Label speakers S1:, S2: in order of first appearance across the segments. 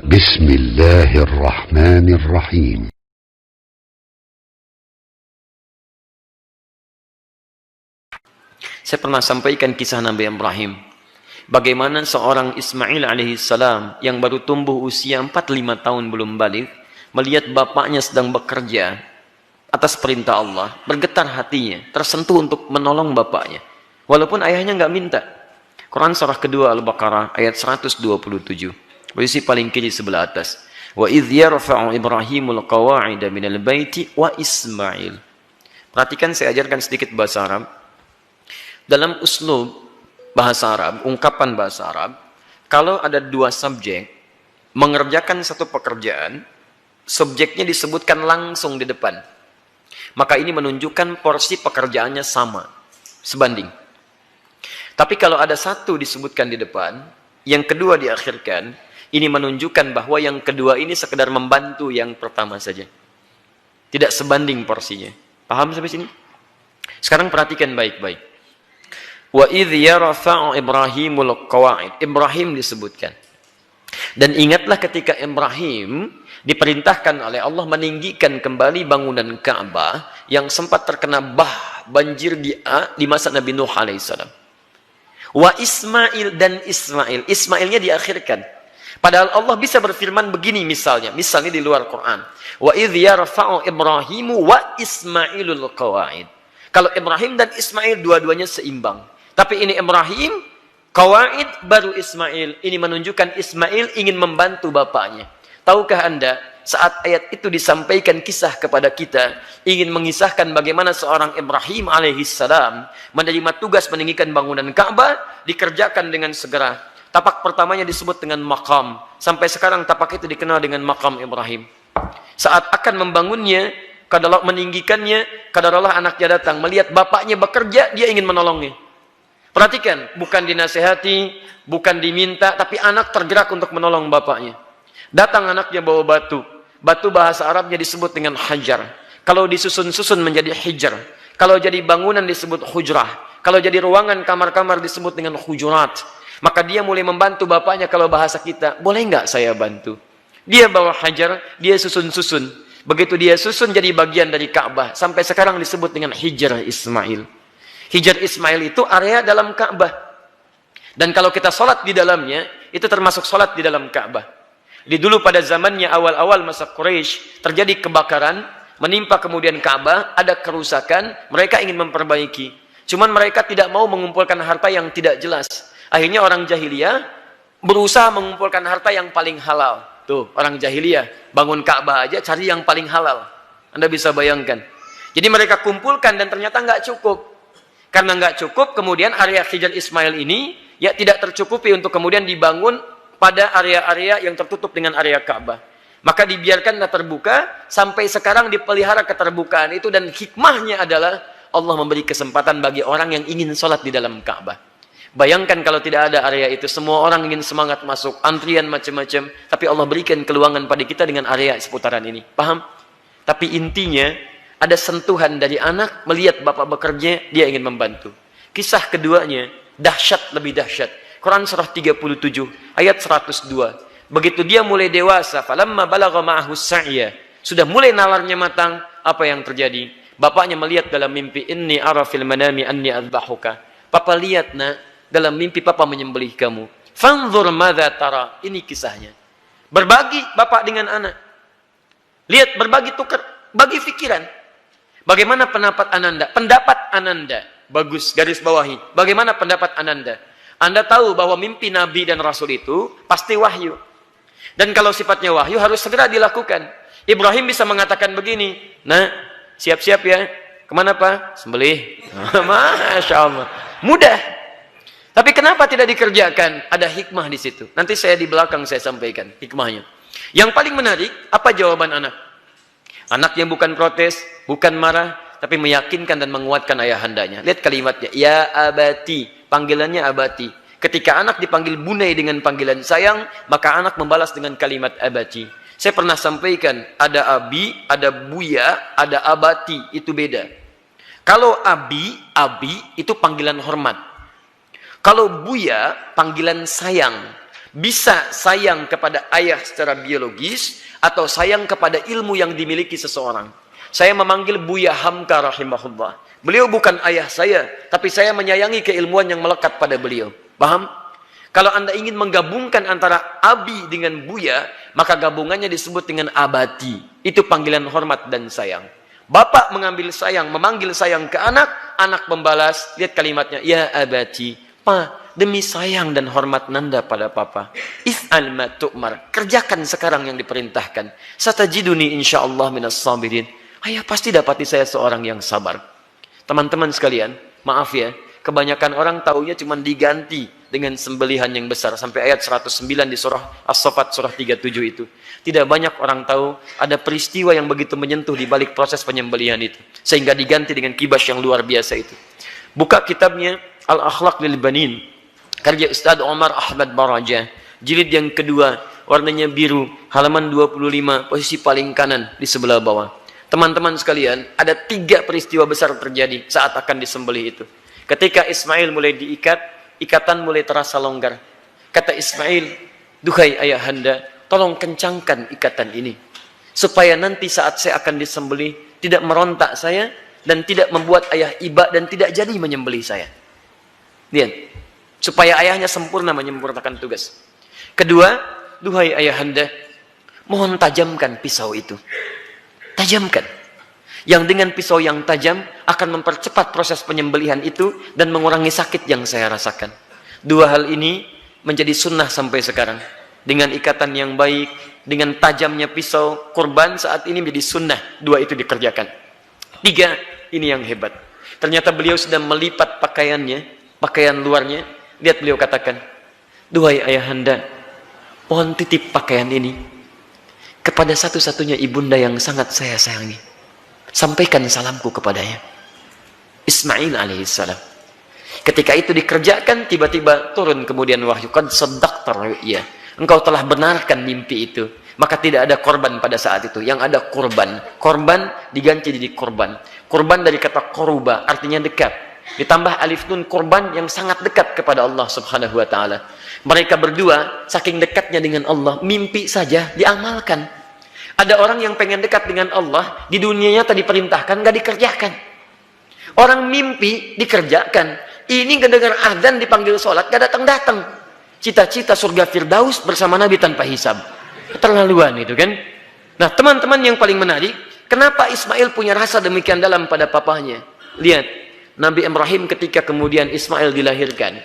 S1: بسم الله الرحمن الرحيم.
S2: Saya pernah sampaikan kisah Nabi Ibrahim. Bagaimana seorang Ismail alaihissalam yang baru tumbuh usia 4-5 tahun belum balik, melihat bapaknya sedang bekerja atas perintah Allah, bergetar hatinya, tersentuh untuk menolong bapaknya. Walaupun ayahnya nggak minta. Quran surah kedua Al-Baqarah ayat 127. Posisi paling kiri sebelah atas. Wa idh yarfa'u Ibrahimul qawa'ida minal baiti wa Ismail. Perhatikan, saya ajarkan sedikit bahasa Arab. Dalam uslub bahasa Arab, ungkapan bahasa Arab, kalau ada dua subjek mengerjakan satu pekerjaan, subjeknya disebutkan langsung di depan. Maka ini menunjukkan porsi pekerjaannya sama, sebanding. Tapi kalau ada satu disebutkan di depan, yang kedua diakhirkan, ini menunjukkan bahwa yang kedua ini sekedar membantu yang pertama saja. Tidak sebanding porsinya. Paham sampai sini? Sekarang perhatikan baik-baik. Wa idh yarfa'u Ibrahimul qawa'id. Ibrahim disebutkan. Dan ingatlah ketika Ibrahim diperintahkan oleh Allah meninggikan kembali bangunan Ka'bah yang sempat terkena banjir di masa Nabi Nuh alaihissalam. Wa Ismail, dan Ismail. Ismailnya diakhirkan. Padahal Allah bisa berfirman begini misalnya di luar Quran. Wa idh yarfa'u Ibrahimu wa Ismailul qawa'id. Kalau Ibrahim dan Ismail dua-duanya seimbang. Tapi ini Ibrahim, Qawaid, baru Ismail. Ini menunjukkan Ismail ingin membantu bapaknya. Tahukah Anda, saat ayat itu disampaikan kisah kepada kita, ingin mengisahkan bagaimana seorang Ibrahim alaihissalam menerima tugas meninggikan bangunan Ka'bah, dikerjakan dengan segera. Tapak pertamanya disebut dengan maqam. Sampai sekarang tapak itu dikenal dengan maqam Ibrahim. Saat akan membangunnya, kadalah meninggikannya, kadalah anaknya datang. Melihat bapaknya bekerja, dia ingin menolongnya. Perhatikan, bukan dinasehati, bukan diminta, tapi anak tergerak untuk menolong bapaknya. Datang anaknya bawa batu. Batu bahasa Arabnya disebut dengan hajar. Kalau disusun-susun menjadi hijar. Kalau jadi bangunan disebut hujrah. Kalau jadi ruangan kamar-kamar disebut dengan hujurat. Maka dia mulai membantu bapaknya. Kalau bahasa kita, boleh nggak saya bantu? Dia bawa hajar, dia susun-susun. Begitu dia susun jadi bagian dari Ka'bah. Sampai sekarang disebut dengan Hijr Ismail. Hijr Ismail itu area dalam Ka'bah. Dan kalau kita sholat di dalamnya, itu termasuk sholat di dalam Ka'bah. Di dulu pada zamannya awal-awal masa Quraisy, terjadi kebakaran, menimpa kemudian Ka'bah, ada kerusakan, mereka ingin memperbaiki. Cuman mereka tidak mau mengumpulkan harta yang tidak jelas. Akhirnya orang jahiliyah berusaha mengumpulkan harta yang paling halal. Tuh, orang jahiliyah bangun Ka'bah aja cari yang paling halal. Anda bisa bayangkan. Jadi mereka kumpulkan dan ternyata nggak cukup. Karena nggak cukup, kemudian area Hijr Ismail ini ya tidak tercukupi untuk kemudian dibangun pada area-area yang tertutup dengan area Ka'bah. Maka dibiarkanlah terbuka, sampai sekarang dipelihara keterbukaan itu, dan hikmahnya adalah Allah memberi kesempatan bagi orang yang ingin sholat di dalam Ka'bah. Bayangkan kalau tidak ada area itu, semua orang ingin semangat masuk, antrian macam-macam, tapi Allah berikan keluangan pada kita dengan area seputaran ini. Paham? Tapi intinya, ada sentuhan dari anak, melihat bapak bekerja, dia ingin membantu. Kisah keduanya, dahsyat lebih dahsyat. Quran surah 37, ayat 102. Begitu dia mulai dewasa, falamma balagha ma'ahu sa'ya, sudah mulai nalarnya matang, apa yang terjadi? Bapaknya melihat dalam mimpi, inni ara fil manami anni adbahuka. Papa lihat nak, dalam mimpi papa menyembelih kamu. Fanzur madza tara. Ini kisahnya. Berbagi bapak dengan anak. Lihat, berbagi, tukar, bagi pikiran. Bagaimana pendapat Ananda? Pendapat Ananda. Bagus, garis bawahi. Bagaimana pendapat Ananda? Anda tahu bahwa mimpi Nabi dan Rasul itu pasti wahyu. Dan kalau sifatnya wahyu harus segera dilakukan. Ibrahim bisa mengatakan begini, nah, siap-siap ya. Kemana Pak? Sembelih. Masya Allah. Mudah. Tapi kenapa tidak dikerjakan? Ada hikmah di situ. Nanti saya di belakang saya sampaikan hikmahnya. Yang paling menarik, apa jawaban anak? Anak yang bukan protes, bukan marah, tapi meyakinkan dan menguatkan ayahandanya. Lihat kalimatnya, ya abati, panggilannya abati. Ketika anak dipanggil bunai dengan panggilan sayang, maka anak membalas dengan kalimat abati. Saya pernah sampaikan, ada abi, ada buya, ada abati, itu beda. Kalau abi itu panggilan hormat. Kalau buya, panggilan sayang. Bisa sayang kepada ayah secara biologis atau sayang kepada ilmu yang dimiliki seseorang. Saya memanggil Buya Hamka rahimahullah. Beliau bukan ayah saya, tapi saya menyayangi keilmuan yang melekat pada beliau. Paham? Kalau Anda ingin menggabungkan antara abi dengan Buya, maka gabungannya disebut dengan abati. Itu panggilan hormat dan sayang. Bapak memanggil sayang ke anak, anak membalas, lihat kalimatnya, ya abati, pa, demi sayang dan hormat nanda pada papa. If'al ma tu'mar, kerjakan sekarang yang diperintahkan. Satajiduni insyaallah minas sabirin. Ayah pasti dapati saya seorang yang sabar. Teman-teman sekalian, maaf ya, kebanyakan orang taunya cuma diganti dengan sembelihan yang besar sampai ayat 109 di surah As-Saffat surah 37 itu. Tidak banyak orang tahu ada peristiwa yang begitu menyentuh di balik proses penyembelihan itu sehingga diganti dengan kibas yang luar biasa itu. Buka kitabnya Al-Akhlaq lil Banin karya Ustaz Omar Ahmad Baraja, jilid yang kedua, warnanya biru, halaman 25, posisi paling kanan di sebelah bawah. Teman-teman sekalian, ada 3 peristiwa besar terjadi saat akan disembelih itu. Ketika Ismail mulai diikat, ikatan mulai terasa longgar. Kata Ismail, duhai ayahanda, tolong kencangkan ikatan ini. Supaya nanti saat saya akan disembelih, tidak merontak saya, dan tidak membuat ayah iba, dan tidak jadi menyembelih saya. Lihat, supaya ayahnya sempurna menyempurnakan tugas. Kedua, duhai ayahanda, mohon tajamkan pisau itu. Tajamkan. Yang dengan pisau yang tajam akan mempercepat proses penyembelihan itu dan mengurangi sakit yang saya rasakan. 2 hal ini menjadi sunnah sampai sekarang. Dengan ikatan yang baik, dengan tajamnya pisau, kurban saat ini menjadi sunnah. 2 itu dikerjakan. 3, ini yang hebat. Ternyata beliau sedang melipat pakaiannya, pakaian luarnya. Lihat beliau katakan, duhai ayahanda, mohon titip pakaian ini kepada satu-satunya ibunda yang sangat saya sayangi. Sampaikan salamku kepadanya. Ismail alaihissalam. Ketika itu dikerjakan, tiba-tiba turun kemudian wahyu. Qad saddaqta ru'ya. Engkau telah benarkan mimpi itu. Maka tidak ada korban pada saat itu. Yang ada korban. Korban diganti jadi korban. Korban dari kata koruba, artinya dekat. Ditambah alif nun, korban yang sangat dekat kepada Allah subhanahu wa ta'ala. Mereka berdua, saking dekatnya dengan Allah, mimpi saja diamalkan. Ada orang yang pengen dekat dengan Allah, di dunianya tadi perintahkan, gak dikerjakan. Orang mimpi dikerjakan. Ini gak dengar azan dipanggil sholat, gak datang-datang. Cita-cita surga Firdaus bersama Nabi tanpa hisab. Keterlaluan itu kan. Nah teman-teman yang paling menarik, kenapa Ismail punya rasa demikian dalam pada papanya? Lihat, Nabi Ibrahim ketika kemudian Ismail dilahirkan,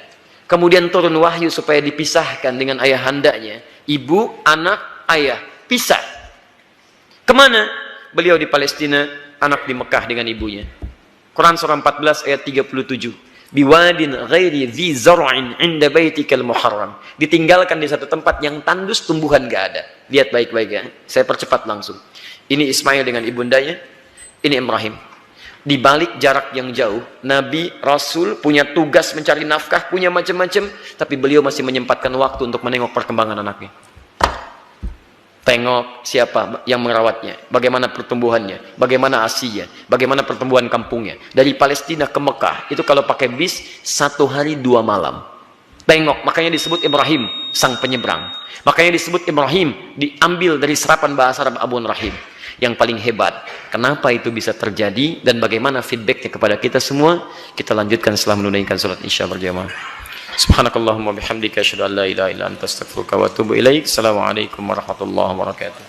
S2: kemudian turun wahyu supaya dipisahkan dengan ayahandanya. Ibu, anak, ayah, pisah. Kemana? Beliau di Palestina, anak di Mekah dengan ibunya. Quran surah 14 ayat 37. Biwadin ghairi dhi zar'in 'inda baitikal muharram. Ditinggalkan di satu tempat yang tandus tumbuhan gak ada. Lihat baik-baik ya. Saya percepat langsung. Ini Ismail dengan ibundanya, ini Ibrahim. Di balik jarak yang jauh, Nabi, Rasul punya tugas mencari nafkah, punya macam-macam, tapi beliau masih menyempatkan waktu untuk menengok perkembangan anaknya. Tengok siapa yang merawatnya, bagaimana pertumbuhannya, bagaimana asinya, bagaimana pertumbuhan kampungnya. Dari Palestina ke Mekah, itu kalau pakai bis, 1 hari 2 malam. Tengok, makanya disebut Ibrahim, sang penyeberang. Makanya disebut Ibrahim, diambil dari serapan bahasa Arab Abun Rahim. Yang paling hebat, kenapa itu bisa terjadi, dan bagaimana feedbacknya kepada kita semua, kita lanjutkan setelah menunaikan salat Isya berjamaah. Subhanakallahumma bihamdika asyhadu an la ilaha illa anta astaghfiruka wa atubu ilaik. Assalamualaikum warahmatullahi wabarakatuh.